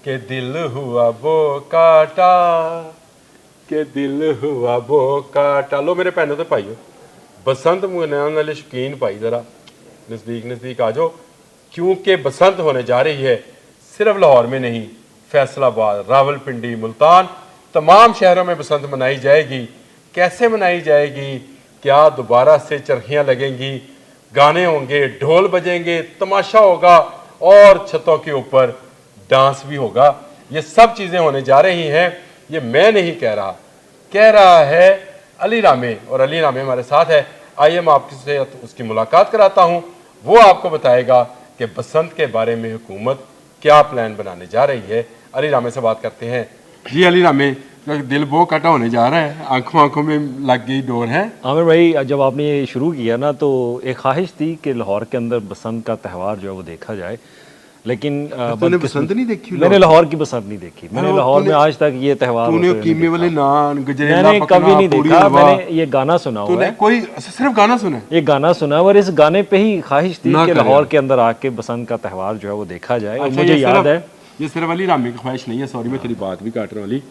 के दिल हुआ वो काटा, के दिल हुआ वो काटा। लो मेरे भैनों ते भाइयों, बसंत मनाने वाले शौकीन भाई जरा नज़दीक नज़दीक आ जाओ, क्योंकि बसंत होने जा रही है। सिर्फ लाहौर में नहीं, फैसलाबाद, रावलपिंडी, मुल्तान, तमाम शहरों में बसंत मनाई जाएगी। कैसे मनाई जाएगी? क्या दोबारा से चरखियाँ लगेंगी, गाने होंगे, ढोल बजेंगे, तमाशा होगा और छतों के ऊपर डांस भी होगा। ये सब चीज़ें होने जा रही हैं। ये मैं नहीं कह रहा, कह रहा है अली रामे, और अली रामे हमारे साथ है। आइए मैं आपके से उसकी मुलाकात कराता हूँ, वो आपको बताएगा कि बसंत के बारे में हुकूमत क्या प्लान बनाने जा रही है। अली रामे से बात करते हैं। जी अली रामे, दिल बहुत कटा होने जा रहा है, आंखों आंखों में लग गई डोर है। आमिर भाई, जब आपने ये शुरू किया ना तो एक ख्वाहिश थी कि लाहौर के अंदर बसंत का त्यौहार जो है वो देखा जाए, लेकिन तूने बसंत नहीं देखी? मैंने लाहौर की बसंत नहीं देखी। मैंने लाहौर में आज तक ये त्यौहार तूने कीमे वाले नान, गजरेला, मैंने कभी नहीं देखा। मैंने ये गाना सुना हुआ है। कोई सिर्फ गाना सुना है? ये गाना सुना है और इस गाने पे ही ख्वाहिश थी कि लाहौर के अंदर आके बसंत का त्यौहार जो है वो देखा जाए। और मुझे याद है, ये सिर्फ अली रामी की ख्वाहिश नहीं है, सॉरी मैं तेरी बात भी काट रहा हूँ अली,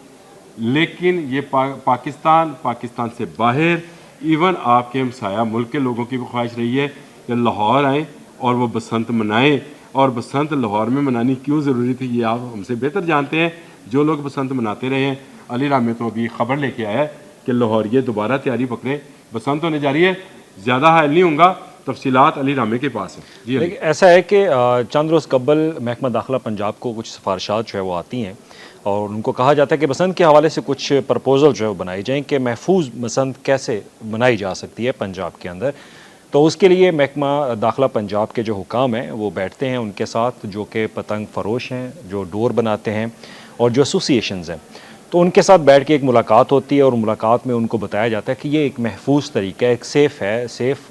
लेकिन ये पाकिस्तान से बाहर, इवन आपके हमसाया मुल्क के लोगों की भी ख्वाहिश रही है कि लाहौर आए और वो बसंत मनाएं। और बसंत लाहौर में मनानी क्यों ज़रूरी थी ये आप हमसे बेहतर जानते हैं, जो लोग बसंत मनाते रहे हैं। अली रामे तो अभी खबर लेके आया है कि लाहौर ये दोबारा तैयारी पकड़े, बसंत होने जा रही है। ज़्यादा हायल नहीं होगा, तफसीलात अली रामे के पास है। जी लेकिन ऐसा है कि चंद रोज़ कबल महकमा दाखिला पंजाब को कुछ सिफारिशात जो है वो आती हैं और उनको कहा जाता है कि बसंत के हवाले से कुछ प्रपोजल जो है वो बनाई जाएँ कि महफूज बसंत कैसे मनाई जा सकती है पंजाब के अंदर। तो उसके लिए महकमा दाखिला पंजाब के जो हुकाम हैं वो बैठते हैं उनके साथ, जो कि पतंग फ़रोश हैं, जो डोर बनाते हैं और जो एसोसिएशंस हैं, तो उनके साथ बैठ के एक मुलाकात होती है और मुलाकात में उनको बताया जाता है कि ये एक महफूज तरीका है, एक सेफ़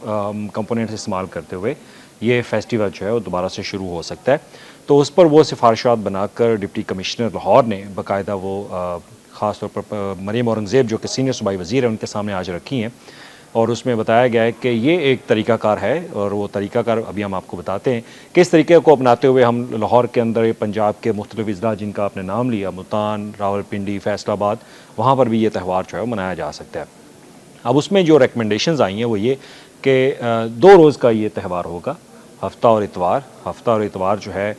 कंपोनेंट्स इस्तेमाल करते हुए ये फेस्टिवल जो है वो दोबारा से शुरू हो सकता है। तो उस पर वो सिफारिशात बनाकर डिप्टी कमिश्नर लाहौर ने बाकायदा वो ख़ास तौर पर मरीम औरंगज़ेब जो कि सीनियर सूबाई वज़ीर है उनके सामने आज रखी हैं और उसमें बताया गया है कि ये एक तरीक़ाकार है और वो तरीक़ाकार अभी हम आपको बताते हैं कि इस तरीके को अपनाते हुए हम लाहौर के अंदर पंजाब के मुख्तलिफ अज़ला जिनका आपने नाम लिया, मुल्तान, रावलपिंडी, फैसलाबाद, वहाँ पर भी ये त्यौहार जो है मनाया जा सकता है। अब उसमें जो रिकमेंडेशंस आई हैं वो ये कि 2 रोज़ का ये त्यौहार होगा, हफ्ता और इतवार जो है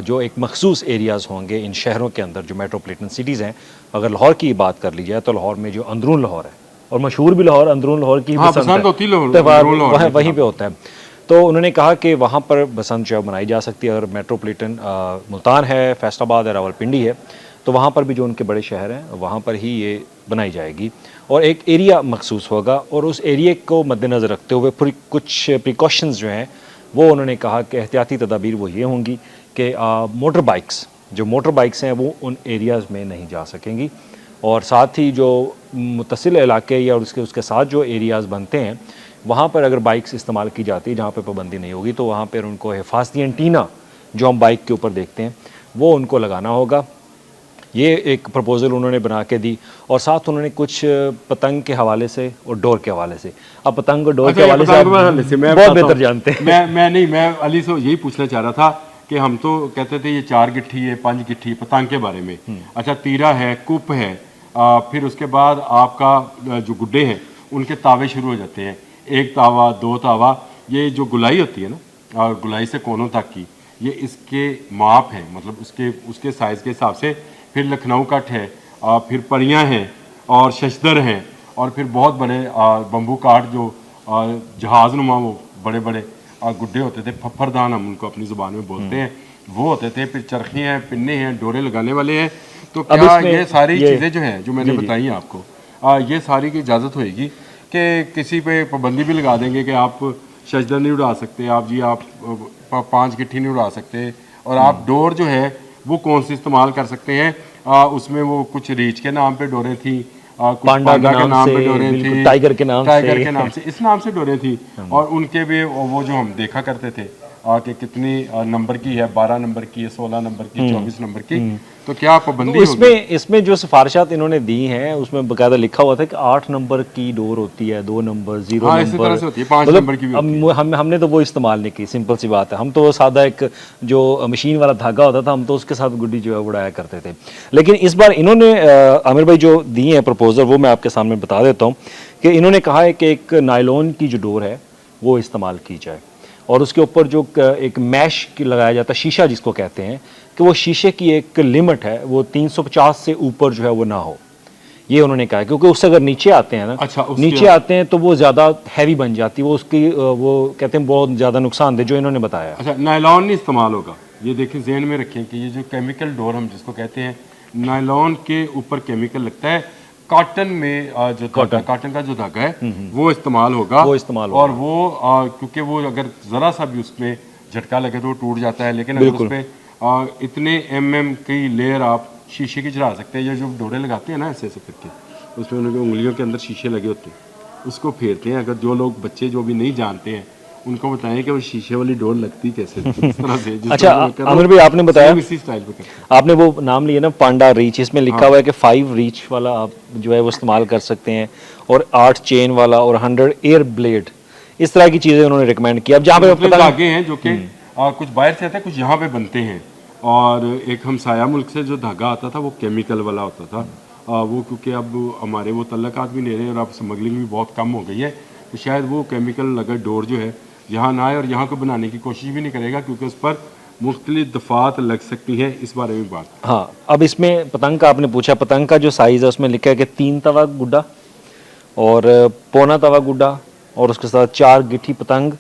जो एक मखसूस एरियाज़ होंगे इन शहरों के अंदर जो मेट्रोपॉलिटन सिटीज़ हैं। अगर लाहौर की बात कर ली जाए तो लाहौर में जो अंदरून लाहौर है और मशहूर भी लाहौर, अंदरून लाहौर की त्यौहार वहीं पे होता है। तो उन्होंने कहा कि वहाँ पर बसंत जो मनाई जा सकती है। अगर मेट्रोपॉलिटन मुल्तान है, फैसलाबाद है, रावलपिंडी है, तो वहाँ पर भी जो उनके बड़े शहर हैं वहाँ पर ही ये बनाई जाएगी और एक एरिया मखसूस होगा और उस एरिया को मद्देनज़र रखते हुए कुछ प्रिकॉशंस जो हैं वो उन्होंने कहा कि एहतियाती तदाबीर वो ये होंगी कि मोटर बाइक्स हैं वो उन एरियाज़ में नहीं जा सकेंगी और साथ ही जो मुत्तसिल इलाके या उसके साथ जो एरियाज़ बनते हैं वहाँ पर अगर बाइक्स इस्तेमाल की जाती है जहाँ पर पाबंदी नहीं होगी तो वहाँ पर उनको हिफाजती एंटीना जो हम बाइक के ऊपर देखते हैं वो उनको लगाना होगा। ये एक प्रपोज़ल उन्होंने बना के दी और साथ उन्होंने कुछ पतंग के हवाले से और डोर के हवाले से, अब पतंग और डोर के हवाले से बहुत बेहतर जानते हैं। मैं अली से यही पूछना चाह रहा था कि हम तो कहते थे ये 4 गिट्ठी है, 5 गिट्ठी पतंग के बारे में। अच्छा, तीरा है, कुप है, फिर उसके बाद आपका जो गुड्डे हैं उनके तावे शुरू हो जाते हैं, 1 तावा 2 तावा। ये जो गुलाई होती है ना, गुलाई से कोनों तक की, ये इसके माप है, मतलब उसके साइज़ के हिसाब से। फिर लखनऊ कट है, फिर परियां हैं और शशदर हैं और फिर बहुत बड़े बम्बू काट जो जहाज़ नुमा वो बड़े बड़े गुड्डे होते थे, फफ्फरदान हम उनको अपनी ज़ुबान में बोलते हैं, वो होते थे। फिर चरखी हैं, पिन्ने हैं, डोरे लगाने वाले हैं। तो क्या ये सारी चीज़ें जो हैं जो मैंने बताई आपको, ये सारी की इजाज़त होएगी कि किसी पे पाबंदी भी लगा देंगे कि आप शशदर नहीं उड़ा सकते, आप 5 गिट्ठी नहीं उड़ा सकते, और आप डोर जो है वो कौन सी इस्तेमाल कर सकते हैं? उसमें वो कुछ रीछ के नाम पे डोरें थी, कुछ पांडा के नाम पे डोरें थी, टाइगर के नाम से इस नाम से डोरें थी। और उनके भी वो जो हम देखा करते थे कि कितनी नंबर की है, 12 नंबर की है, 16 नंबर की, 24 नंबर की, तो क्या पाबंदी होगी? इसमें जो सिफारिशात इन्होंने दी हैं उसमें बकायदा लिखा हुआ था कि 8 नंबर की डोर होती है, 2 नंबर, 0 हाँ, इसी नंबर, तरह से होती है, 5 मतलब नंबर की भी होती है। हमने तो वो इस्तेमाल नहीं की, सिंपल सी बात है। हम तो सादा एक जो मशीन वाला धागा होता था हम तो उसके साथ गुड्डी जो है उड़ाया करते थे। लेकिन इस बार इन्होंने आमिर भाई जो दिए हैं प्रपोजल वो मैं आपके सामने बता देता हूँ कि इन्होंने कहा है कि एक नायलॉन की जो डोर है वो इस्तेमाल की जाए और उसके ऊपर जो एक मैश की लगाया जाता है, शीशा जिसको कहते हैं, कि वो शीशे की एक लिमिट है, वो 350 से ऊपर जो है वो ना हो, ये उन्होंने कहा है। क्योंकि उससे अगर नीचे आते हैं ना, अच्छा, नीचे आते हैं तो वो ज़्यादा हैवी बन जाती है, वो उसकी वो कहते हैं बहुत ज़्यादा नुकसानदेह, जो इन्होंने बताया। अच्छा, नायलॉन नहीं इस्तेमाल होगा, ये देखें, ज़हन में रखें कि ये जो केमिकल डोर हम जिसको कहते हैं, नायलॉन के ऊपर केमिकल लगता है। कॉटन में जो कॉटन का जो धागा है वो इस्तेमाल होगा, वो इस्तेमाल और वो क्योंकि वो अगर ज़रा सा भी उसमें झटका लगे तो वो टूट जाता है। लेकिन अगर उस पर इतने mm की लेयर आप शीशे की चढ़ा सकते हैं, या जो डोरे लगाते हैं ना ऐसे ऐसे करके, उसमें उनके उंगलियों के अंदर शीशे लगे होते हैं, उसको फेरते हैं। अगर जो लोग बच्चे जो भी नहीं जानते हैं उनको बताएं कि वो शीशे वाली डोर लगती कैसे थी, इस तरह से। अच्छा आमिर भाई, आपने बताया, इसी स्टाइल पे करते हैं। आपने वो नाम लिया ना पांडा रीच, इसमें लिखा हुआ है कि 5 रीच वाला आप जो है वो इस्तेमाल कर सकते हैं, और 8 चेन वाला, और 100 एयर ब्लेड, इस तरह की चीज़ें उन्होंने रिकमेंड की। अब जहाँ पे मतलब धागे हैं जो कि कुछ बाहर से आते हैं, कुछ यहाँ पे बनते हैं, और एक हमसाया मुल्क से जो धागा आता था वो केमिकल वाला होता था। वो क्योंकि अब हमारे वो तल्लकात भी नहीं रहे और अब स्मगलिंग भी बहुत कम हो गई है, तो शायद वो केमिकल अगर डोर जो है यहाँ ना आए, और यहाँ को बनाने की कोशिश भी नहीं करेगा क्योंकि उस पर मुख्तलिफ दफ़ात लग सकती हैं। इस बारे में बात। हाँ, अब इसमें पतंग का आपने पूछा, पतंग का जो साइज़ है उसमें लिखा है कि 3 तवा गुड्डा और पौना तवा गुड्डा, और उसके साथ 4 गिट्ठी पतंग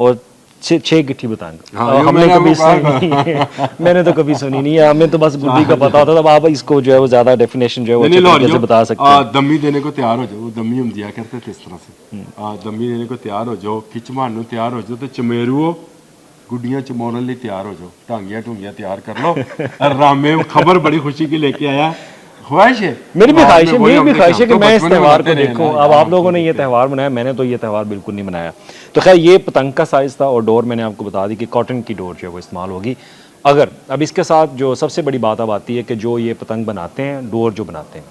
और 6 गिट्ठी पतंग। हाँ, हमने कभी सुनी नहीं, मैंने तो कभी सुनी नहीं है, हमें तो बस गुड्डी का पता होता था। अब आप इसको जो है वो ज़्यादा डेफिनेशन जो है वो अच्छे तरीके से बता सकते हैं। दमी देने को तैयार हो जाओ, वो दमी हम दिया करते थे इस तरह से। दमी देने को तैयार हो जाओ, खिच मारने तैयार हो जाओ, तो चमेरुओ गुड्डियां चमोरन लिए तैयार हो जाओ, टांगियां टूंगियां तैयार कर लो। और रामे खबर बड़ी खुशी की लेके आया, ख्वाहिश है, मेरी भी ख्वाहिश है कि मैं इस त्यौहार को रहना देखूं। है। अब आप लोगों ने ये त्यौहार मनाया, मैंने तो ये त्यौहार बिल्कुल नहीं मनाया। तो खैर ये पतंग का साइज़ था, और डोर मैंने आपको बता दी कि कॉटन की डोर जो है वो इस्तेमाल होगी। अगर अब इसके साथ जो सबसे बड़ी बात अब आती है कि जो ये पतंग बनाते हैं, डोर जो बनाते हैं,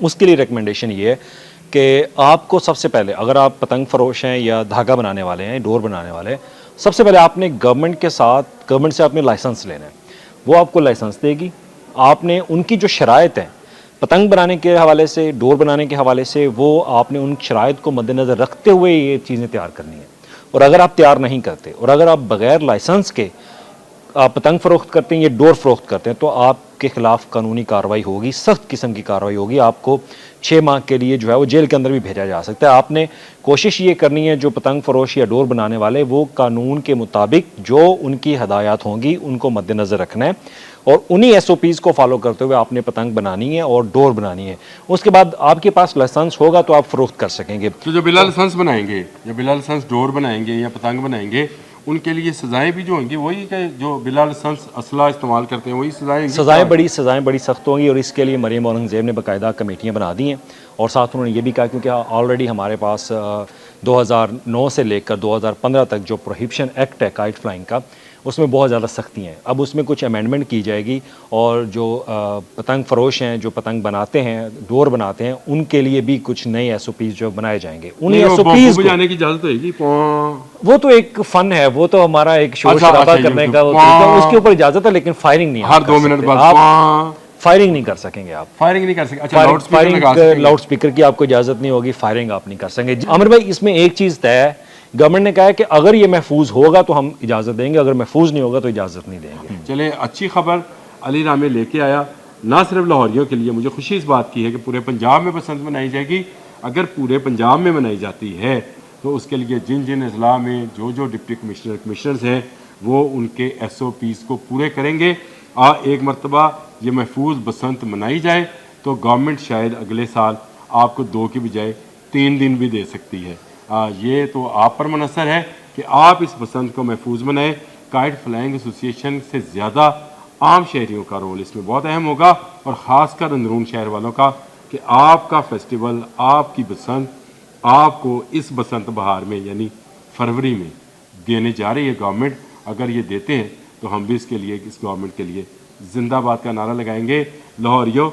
उसके लिए रिकमेंडेशन ये है कि आपको सबसे पहले, अगर आप पतंग फरोश हैं या धागा बनाने वाले हैं, डोर बनाने वाले हैं, सबसे पहले आपने गवर्नमेंट से आपने लाइसेंस लेना है। वो आपको लाइसेंस देगी, आपने उनकी जो शराइत हैं पतंग बनाने के हवाले से, डोर बनाने के हवाले से, वो आपने उन शराइत को मद्देनज़र रखते हुए ये चीज़ें तैयार करनी है। और अगर आप तैयार नहीं करते, और अगर आप बग़ैर लाइसेंस के आप पतंग फ़रोख्त करते हैं या डोर फ़रोख्त करते हैं, तो आपके ख़िलाफ़ कानूनी कार्रवाई होगी, सख्त किस्म की कार्रवाई होगी। आपको 6 माह के लिए जो है वो जेल के अंदर भी भेजा जा सकता है। आपने कोशिश ये करनी है, जो पतंग फ़रोश या डोर बनाने वाले, वो कानून के मुताबिक जो उनकी हदायत होंगी उनको मद्देनज़र रखना है, और उन्हीं SOPs को फॉलो करते हुए आपने पतंग बनानी है और डोर बनानी है। उसके बाद आपके पास लाइसेंस होगा तो आप फ़रोख्त कर सकेंगे। तो जो बिला लाइसेंस बनाएंगे, या बिला लाइसेंस डोर बनाएंगे या पतंग बनाएंगे, उनके लिए सजाएं भी जो होंगी वही कि जो बिला लाइसेंस असला इस्तेमाल करते हैं वही सजाएं बड़ी सख्त होंगी। और इसके लिए मरियम औरंगज़ेब ने बाकायदा कमेटियाँ बना दी हैं, और साथ उन्होंने ये भी कहा, क्योंकि ऑलरेडी हमारे पास 2009 से लेकर 2015 तक जो प्रोहिबिशन एक्ट है काइट फ्लाइंग का, उसमें बहुत ज़्यादा सख्ती हैं। अब उसमें कुछ अमेंडमेंट की जाएगी, और जो पतंग फरोश हैं, जो पतंग बनाते हैं, डोर बनाते हैं, उनके लिए भी कुछ नए SOPs जो बनाए जाएंगे। उन्हीं SOPs बजाने की इजाजत होगी, वो तो एक फन है, वो तो हमारा एक शोर शराबा करने का उसके ऊपर इजाजत है, लेकिन फायरिंग नहीं, हर 2 मिनट बाद फायरिंग नहीं कर सकेंगे आप। फायरिंग नहीं कर सकते। अच्छा, लाउड स्पीकर की आपको इजाजत नहीं होगी, फायरिंग आप नहीं कर सकेंगे। आमिर भाई, इसमें एक चीज़ तय है, गवर्नमेंट ने कहा है कि अगर ये महफूज होगा तो हम इजाज़त देंगे, अगर महफूज नहीं होगा तो इजाज़त नहीं देंगे। चले, अच्छी खबर अली रामे लेके आया, ना सिर्फ लाहौरियों के लिए। मुझे खुशी इस बात की है कि पूरे पंजाब में बसंत मनाई जाएगी। अगर पूरे पंजाब में मनाई जाती है तो उसके लिए जिन जिन अजला में जो जो डिप्टी कमिश्नर्स हैं वो उनके SOPs को पूरे करेंगे। एक मरतबा ये महफूज बसंत मनाई जाए तो गवर्नमेंट शायद अगले साल आपको 2 की बजाय 3 दिन भी दे सकती है। ये तो आप पर मुनसर है कि आप इस बसंत को महफूज बनाएं। काइट फ्लाइंग एसोसिएशन से ज़्यादा आम शहरियों का रोल इसमें बहुत अहम होगा, और ख़ासकर अंदरून शहर वालों का, कि आपका फेस्टिवल, आपकी बसंत आपको इस बसंत बहार में यानी फरवरी में देने जा रही है गवर्नमेंट। अगर ये देते हैं तो हम भी इसके लिए, इस गवर्नमेंट के लिए जिंदाबाद का नारा लगाएंगे। लाहौरियो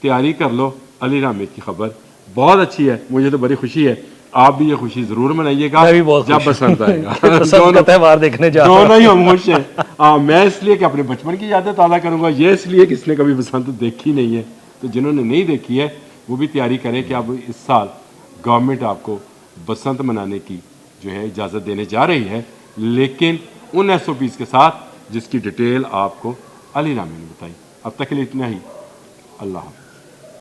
तैयारी कर लो, अली रामी की खबर बहुत अच्छी है, मुझे तो बड़ी खुशी है। आप भी ये खुशी जरूर मनाइएगा मैं भी बहुत जब खुश हूँ। बसंत आएगा। बसंत का त्यौहार देखने जा रहा हूँ। दोनों ही हम खुश हैं। मैं इसलिए कि अपने बचपन की यादें ताज़ा करूंगा, ये इसलिए कि इसने कभी बसंत देखी नहीं है। तो जिन्होंने नहीं देखी है वो भी तैयारी करें कि अब इस साल गवर्नमेंट आपको बसंत मनाने की जो है इजाज़त देने जा रही है, लेकिन उन SOPs के साथ जिसकी डिटेल आपको अली रामी ने बताई। अब तक के लिए इतना ही। अल्लाह हाफ़िज़।